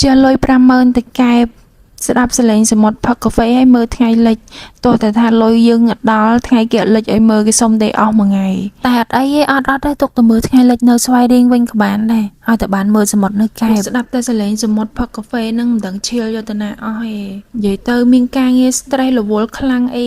ជាលុយ50000ទៅកែបស្ដាប់សលេងសមុទ្រផឹកកាហ្វេឲ្យមើលថ្ងៃលិចទោះតែថាលុយយើងអត់ដល់ថ្ងៃគេលិចឲ្យមើលគេសុំដេកអស់មួយថ្ងៃតែអត់អីទេអត់ទេទុកទៅមើលថ្ងៃលិចនៅស្វាយរៀងវិញក៏បានដែរឲ្យតែបានមើលសមុទ្រនៅកែបស្ដាប់តែសលេងសមុទ្រផឹកកាហ្វេនឹងមិនដឹងឈៀលយកទៅណាអស់ទេនិយាយទៅមានការងារ stress រវល់ខ្លាំងអី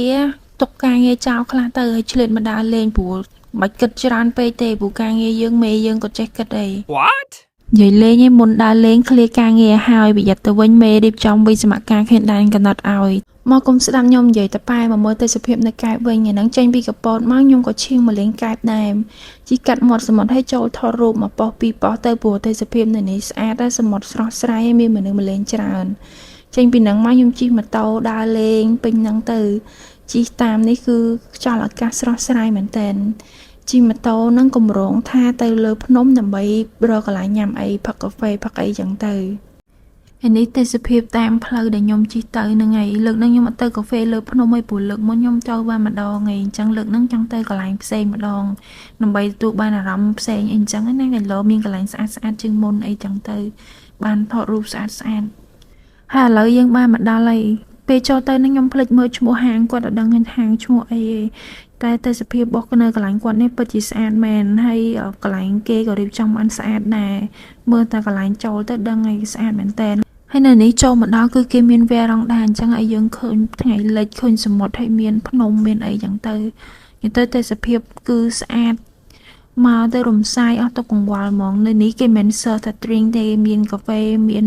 ទុកការងារចោលខ្លះទៅឲ្យឆ្លៀតមកដើរលេងព្រោះមិនគិតច្រើនពេកទេព្រោះការងារយើងមេយើងក៏ចេះគិតអី What និយាយលេងឯមុនដើរលេងឃ្លាការងារហើយប្រយ័ត្នទៅវិញមេរៀបចំវិសមការឃើញដែនកំណត់ឲ្យមកគុំស្ដាប់ខ្ញុំនិយាយតប៉ែមកមើលទេសភាពនៅកែបវិញឯហ្នឹងចេញពីកពតមកខ្ញុំក៏ឈៀងមកលេងកែបដែរជីកាត់មាត់សមុទ្រឲ្យចូលថតរូបមកប៉ុសពីរប៉ុសទៅព្រោះទេសភាពនៅនេះស្អាតដែរសមុទ្រស្រស់ស្រាយហើយមានមនុស្សមកលេងច្រើនចេញពីហ្នឹងមកខ្ញុំជិះម៉ូតូដើរលេងពេញហ្នឹងទៅជិះតាមនេះគឺខ្យល់អាកាសស្រស់ស្រាយមែនតើជិះម៉ូតូនឹងកម្រងថាទៅលើភ្នំដើម្បីរកកន្លែងញ៉ាំអីផឹកកាហ្វេផឹកអីចឹងទៅឯនេះទេសភាពតាមផ្លូវដែលខ្ញុំជិះទៅហ្នឹងឯងលើកហ្នឹងខ្ញុំអត់ទៅកាហ្វេលើភ្នំឯងព្រោះលើកមុនខ្ញុំចូលបានម្ដងឯងអញ្ចឹងលើកហ្នឹងចង់ទៅកន្លែងផ្សេងម្ដងដើម្បីទទួលបានអារម្មណ៍ផ្សេងអីអញ្ចឹងណាកន្លងមានកន្លែងស្អាតស្អាតជាងមុនអីចឹងទៅបានថតរូបស្អាតស្អាតហើយឥឡូវយើងបានមកដល់ហើយពេលចូលទៅនឹងខ្ញុំភ្លេចមើលឈ្មោះហាងគាត់អត់ដឹងហាងឈ្មោះអីទេតែទេសភាពរបស់នៅកន្លែងគាត់នេះពិតជាស្អាតមែនហើយកន្លែងគេក៏រៀបចំបានស្អាតដែរមើលតែកន្លែងចូលទៅដឹងហើយស្អាតមែនតើហើយនៅនេះចូលមកដល់គឺគេមានវារងដែរអញ្ចឹងឲ្យយើងឃើញថ្ងៃលិចឃើញសមុទ្រហើយមានភ្នំមានអីចឹងទៅនិយាយទៅទេសភាពគឺស្អាតមកទៅរំសាយអស់ទៅកង្វល់ហ្មងនៅនេះគេមិនសើតែ drink ទេមានកាហ្វេមាន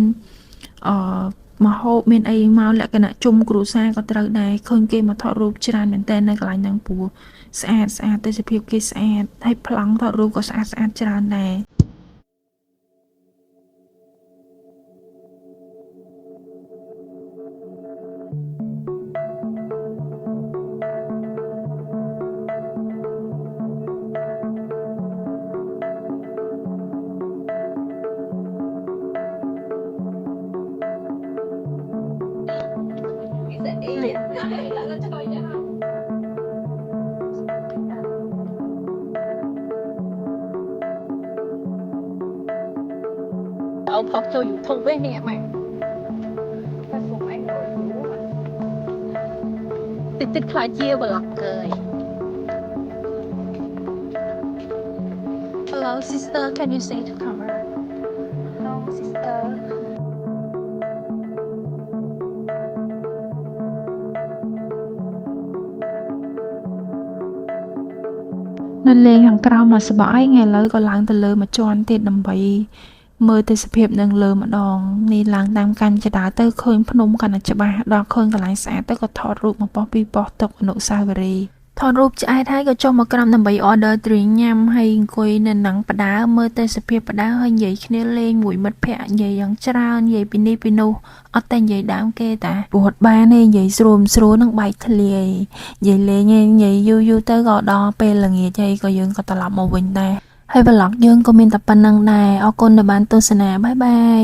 មហូបមានអីមកលក្ខណៈជុំគ្រួសារក៏ត្រូវដែរឃើញគេមកថតរូបច្រើនមែនតើនៅកន្លែងហ្នឹងព្រោះស្អាតស្អាតទេសភាពគេស្អាតហើយប្លង់ថតរូបក៏ស្អាតស្អាតច្រើនដែរông học cho YouTube với nè mày tích tích khai chia và lọc cười Hello sister, can you say to camera? Hello sisterនៅលេងខាងក្រៅមកសបអីថ្ងៃឥឡូវក៏ឡើងទៅលើមួយជាន់ទៀតដើម្បីមើលទេសភាពនឹងលើម្ដងនេះឡើងតាមកាន់ចដាទៅឃើញភ្នំកាន់តែច្បាស់ដល់ឃើញកន្លែងស្អាតទៅក៏ថតរូបមកប៉ុសពីរប៉ុសទុកអនុស្សាវរីយ៍ថតរូបឆ្អែតហើយក៏ចុះមកក្រោមដើម្បី order drink ញ៉ាំហើយអង្គុយនៅនឹងបដាមើលទេសភាពបដាហើយនិយាយគ្នាលេងមួយមិត្តភ័ក្តិនិយាយយ៉ាងច្រើននិយាយពីនេះពីនោះអត់តែនិយាយដើមគេតាព្រោះអត់បានទេនិយាយស្រួលនឹងបែកធ្លាយនិយាយលេងនិយាយយូរទៅក៏ដល់ពេលល្ងាចហើយក៏យើងក៏ត្រឡប់មកវិញដែរហើយ vlog យើងក៏មានតែប៉ុណ្្នឹងដែរអរគុណដែលបានទស្សនាបាយបាយ